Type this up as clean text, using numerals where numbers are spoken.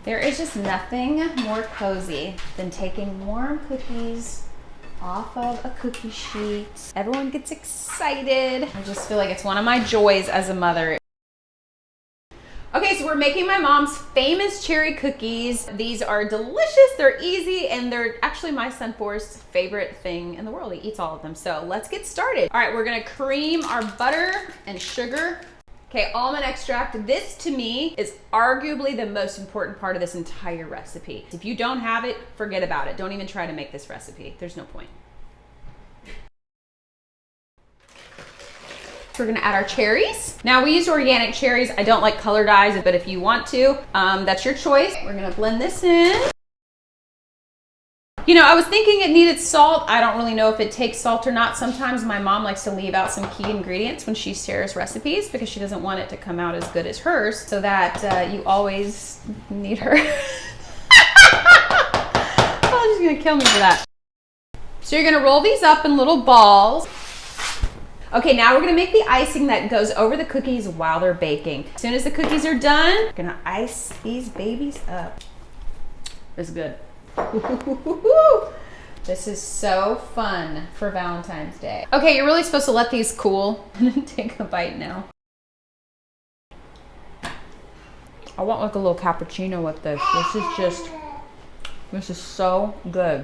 There is just nothing more cozy than taking warm cookies off of a cookie sheet. Everyone gets excited. I just feel like it's one of my joys as a mother. Okay, so we're making my mom's famous cherry cookies. These are delicious, they're easy, and they're actually my son Forrest's favorite thing in the world. He eats all of them. So let's get started. All right, we're gonna cream our butter and sugar. Okay, almond extract. This to me is arguably the most important part of this entire recipe. If you don't have it, forget about it. Don't even try to make this recipe. There's no point. We're gonna add our cherries. Now we use organic cherries. I don't like color dyes, but if you want to, that's your choice. We're gonna blend this in. You know, I was thinking it needed salt. I don't really know if it takes salt or not. Sometimes my mom likes to leave out some key ingredients when she shares recipes because she doesn't want it to come out as good as hers, so that you always need her. Oh, she's gonna kill me for that. So you're gonna roll these up in little balls. Okay, now we're gonna make the icing that goes over the cookies while they're baking. As soon as the cookies are done, we're gonna ice these babies up. This is good. This is so fun for Valentine's Day. Okay, you're really supposed to let these cool. I'm gonna take a bite now. I want like a little cappuccino with this. This is so good.